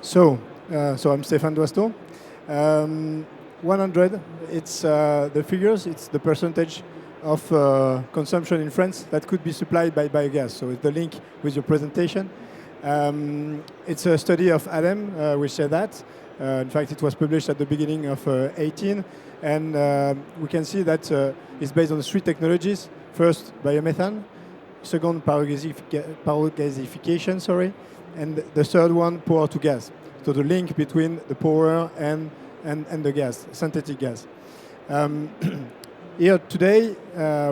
So I'm Stéphane Doisteau. 100, it's the figures, it's the percentage of consumption in France that could be supplied by biogas. So it's the link with your presentation. It's a study of ADEME, which said that. In fact, it was published at the beginning of 18, and we can see that it's based on 3 technologies. First, biomethane. Second, pyrogasification, and the third one, power to gas. So the link between the power and the gas, synthetic gas. Here today,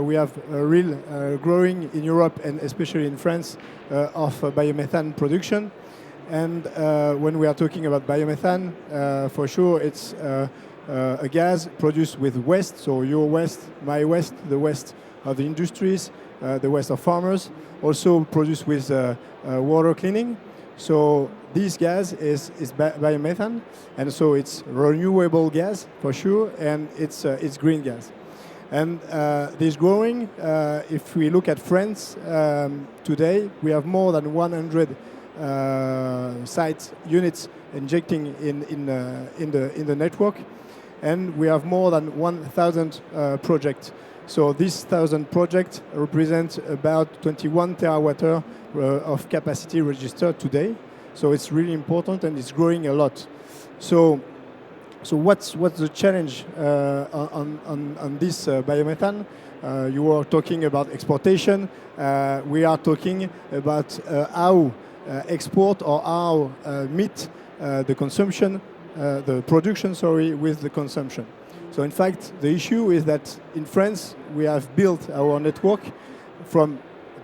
we have a real growing in Europe and especially in France of biomethane production. And when we are talking about biomethane, for sure it's a gas produced with waste, so your waste, my waste, the waste of the industries, the waste of farmers, also produced with water cleaning. So this gas is biomethane, and so it's renewable gas for sure, and it's green gas. And this growing, if we look at France today, we have more than 100 site units injecting in the network, and we have more than 1,000 projects. So this 1,000 projects represent about 21 terawatt-hour of capacity registered today. So it's really important and it's growing a lot. So what's the challenge on this biomethane? You were talking about exportation. We are talking about how export or how meet the consumption, the production, with the consumption. So in fact, the issue is that in France, we have built our network from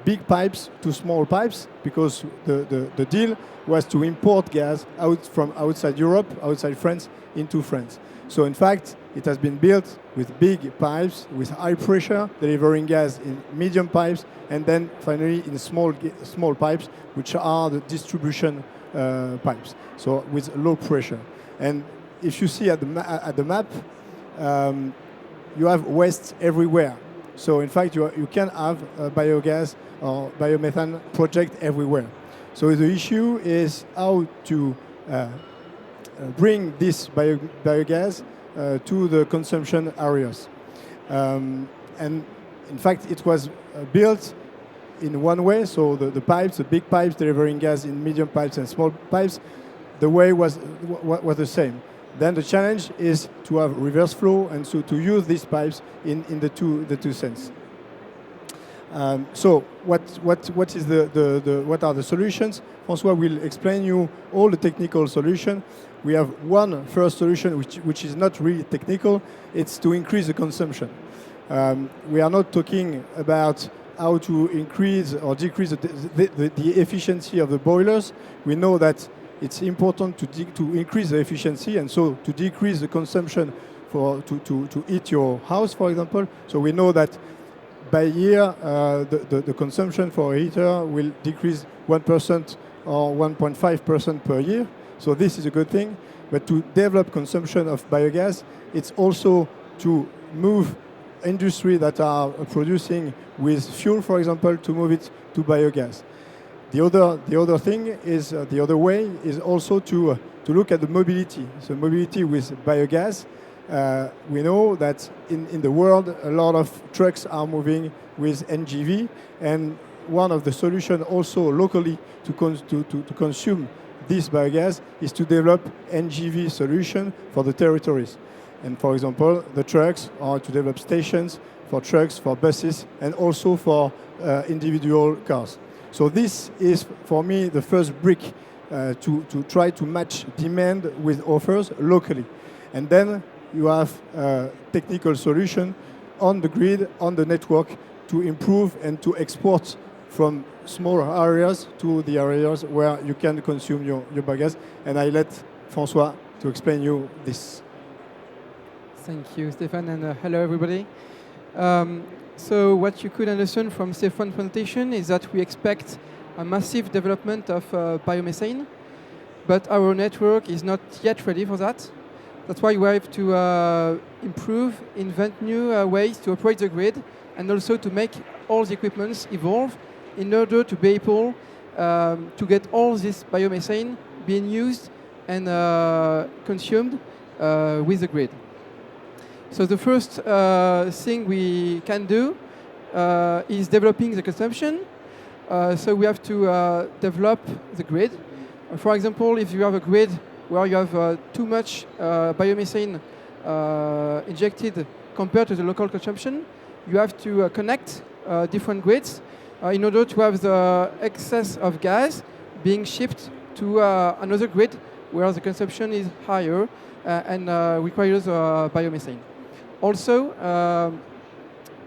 big pipes to small pipes because the deal was to import gas from outside Europe, outside France, into France. So in fact, it has been built with big pipes, with high pressure, delivering gas in medium pipes, and then finally in small pipes, which are the distribution pipes, so with low pressure. And if you see at the map, you have waste everywhere. So in fact, you can have a biogas or biomethane project everywhere. So the issue is how to bring this biogas to the consumption areas. And in fact, it was built in one way, so the pipes, the big pipes delivering gas in medium pipes and small pipes, the way was the same. Then the challenge is to have reverse flow and so to use these pipes in the two sense. So what are the solutions? François will explain you all the technical solution. We have one first solution which is not really technical. It's to increase the consumption. We are not talking about how to increase or decrease the efficiency of the boilers. We know that it's important to increase the efficiency and so to decrease the consumption to heat your house, for example. So we know that by year the consumption for a heater will decrease 1% or 1.5% per year. So this is a good thing. But to develop consumption of biogas, it's also to move industry that are producing with fuel, for example, to move it to biogas. The other thing is the other way is also to look at the mobility. So mobility with biogas. We know that in the world a lot of trucks are moving with NGV, and one of the solutions also locally to consume this biogas is to develop NGV solution for the territories. And for example, the trucks are to develop stations for trucks, for buses, and also for individual cars. So this is, for me, the first brick to try to match demand with offers locally. And then you have a technical solution on the grid, on the network, to improve and to export from smaller areas to the areas where you can consume your biogas. And I let François to explain you this. Thank you, Stéphane, and hello, everybody. So what you could understand from Stéphane's presentation is that we expect a massive development of biomethane, but our network is not yet ready for that. That's why we have to improve, invent new ways to operate the grid, and also to make all the equipments evolve in order to be able to get all this biomethane being used and consumed with the grid. So the first thing we can do is developing the consumption. So we have to develop the grid. For example, if you have a grid where you have too much biomethane injected compared to the local consumption, you have to connect different grids in order to have the excess of gas being shipped to another grid where the consumption is higher and requires biomethane. Also,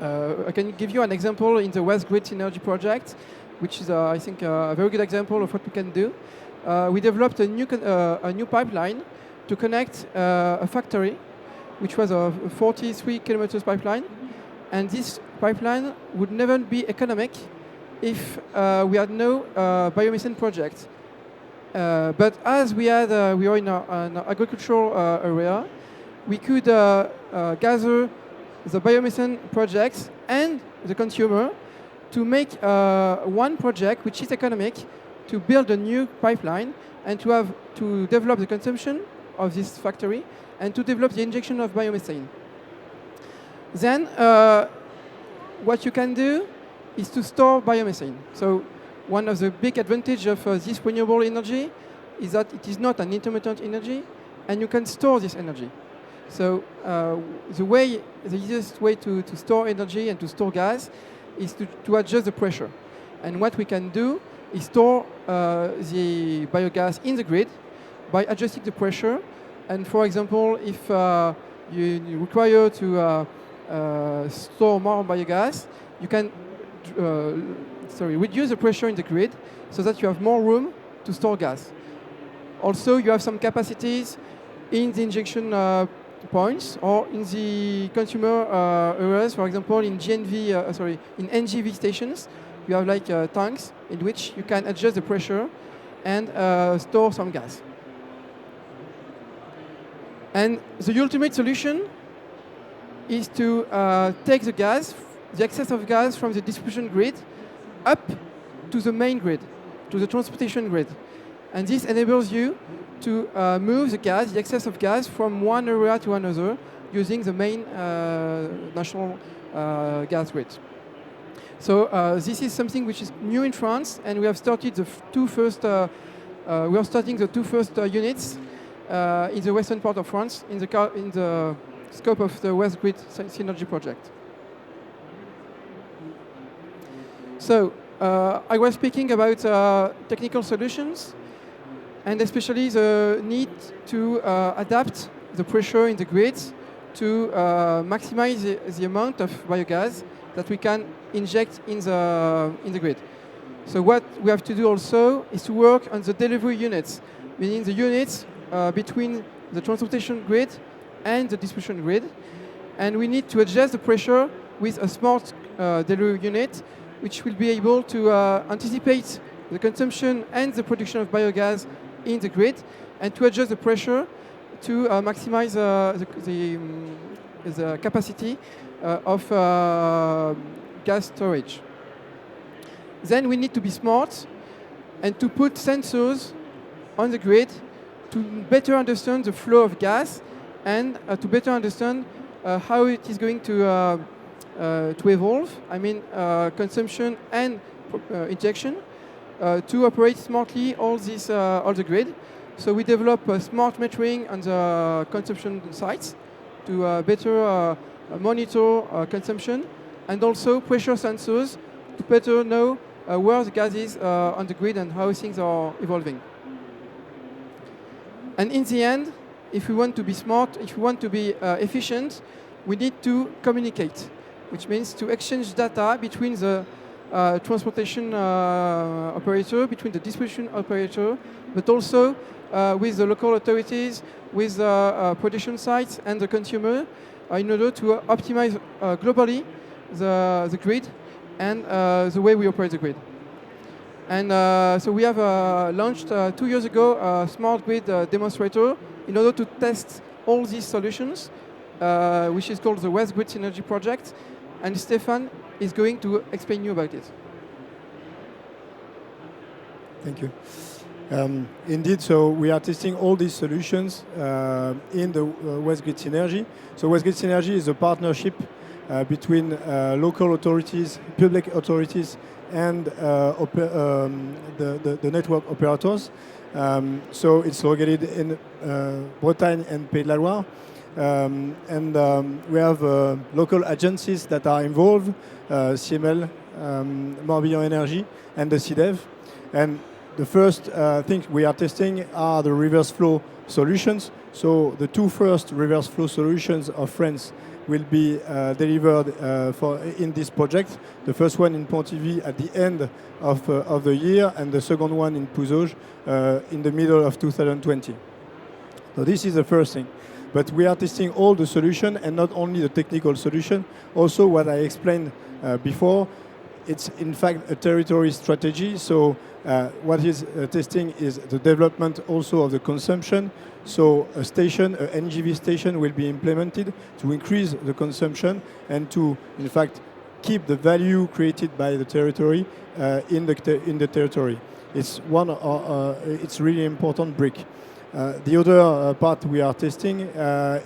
I can give you an example in the West Grid Synergy project, which is, I think, a very good example of what we can do. We developed a new pipeline to connect a factory, which was a 43 kilometers pipeline. And this pipeline would never be economic if we had no biomethane project. But as we were in an agricultural area, we could gather the biomethane projects and the consumer to make one project which is economic, to build a new pipeline and to develop the consumption of this factory and to develop the injection of biomethane. Then what you can do is to store biomethane. So one of the big advantages of this renewable energy is that it is not an intermittent energy, and you can store this energy. So the easiest way to store energy and to store gas is to adjust the pressure. And what we can do is store the biogas in the grid by adjusting the pressure. And for example, if you require to store more biogas, you can reduce the pressure in the grid so that you have more room to store gas. Also, you have some capacities in the injection points or in the consumer areas. For example, in in NGV stations, you have like tanks in which you can adjust the pressure and store some gas. And the ultimate solution is to take the excess of gas from the distribution grid up to the main grid, to the transportation grid. And this enables you to move the excess of gas from one area to another using the main national gas grid. So this is something which is new in France, and we have started the two first units in the western part of France in the scope of the West Grid Synergy project. So I was speaking about technical solutions, and especially the need to adapt the pressure in the grids to maximize the amount of biogas that we can inject in the grid. So what we have to do also is to work on the delivery units, meaning the units between the transportation grid and the distribution grid. And we need to adjust the pressure with a smart delivery unit, which will be able to anticipate the consumption and the production of biogas in the grid, and to adjust the pressure to maximize the capacity of gas storage. Then we need to be smart and to put sensors on the grid to better understand the flow of gas and to better understand how it is going to evolve, I mean consumption and injection, to operate smartly all the grid. So we develop smart metering on the consumption sites to better monitor consumption, and also pressure sensors to better know where the gas is on the grid and how things are evolving. And in the end, if we want to be smart, if we want to be efficient, we need to communicate, which means to exchange data between the transportation operator, between the distribution operator, but also with the local authorities, with the production sites and the consumer, in order to optimize globally the grid and the way we operate the grid. And so we have launched 2 years ago a smart grid demonstrator in order to test all these solutions, which is called the West Grid Synergy project. And Stefan is going to explain you about it. Thank you. Indeed, so we are testing all these solutions in the Westgrid Synergy. So Westgrid Synergy is a partnership between local authorities, public authorities, and the network operators. So it's located in Bretagne and Pays de la Loire. We have local agencies that are involved, CML, Morbihan Energy, and the CIDEV. And the first thing we are testing are the reverse flow solutions. So the two first reverse flow solutions of France will be delivered in this project. The first one in Pontivy at the end of the year, and the second one in Pouzauges in the middle of 2020. So this is the first thing. But we are testing all the solution, and not only the technical solution, also what I explained before. It's in fact a territory strategy. So what is testing is the development also of the consumption. So a station, a NGV station, will be implemented to increase the consumption and to, in fact, keep the value created by the territory in the territory. It's it's really important brick. The other part we are testing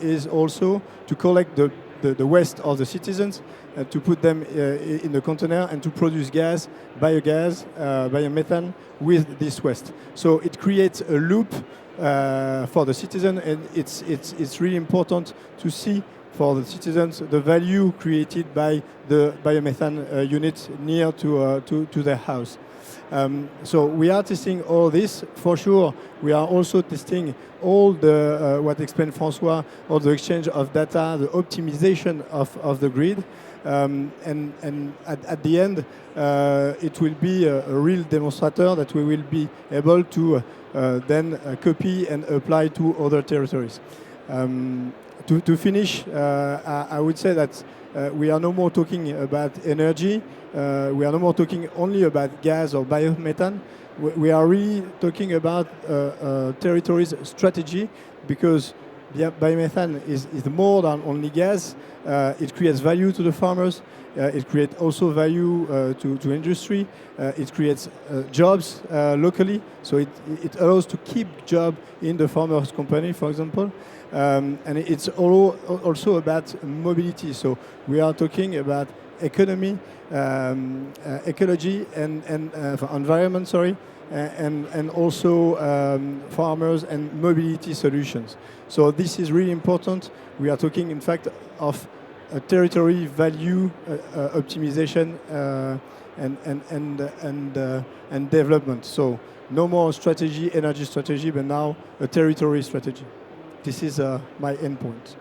is also to collect the waste of the citizens, to put them in the container and to produce gas, biogas, biomethane with this waste. So it creates a loop for the citizen, and it's really important to see for the citizens the value created by the biomethane unit near to their house. So we are testing all this. For sure, we are also testing all the, what explained François, all the exchange of data, the optimization of the grid. And at the end, it will be a real demonstrator that we will be able to then copy and apply to other territories. To finish, I would say that we are no more talking about energy. We are no more talking only about gas or biomethane. We are really talking about territories strategy, because biomethane is more than only gas. It creates value to the farmers. It creates also value to industry. It creates jobs locally. So it allows to keep job in the farmers' company, for example. And it's also about mobility. So we are talking about economy, ecology, and environment, sorry, and also farmers and mobility solutions. So this is really important. We are talking, in fact, of a territory value optimization and development. So no more strategy, energy strategy, but now a territory strategy. This is my endpoint.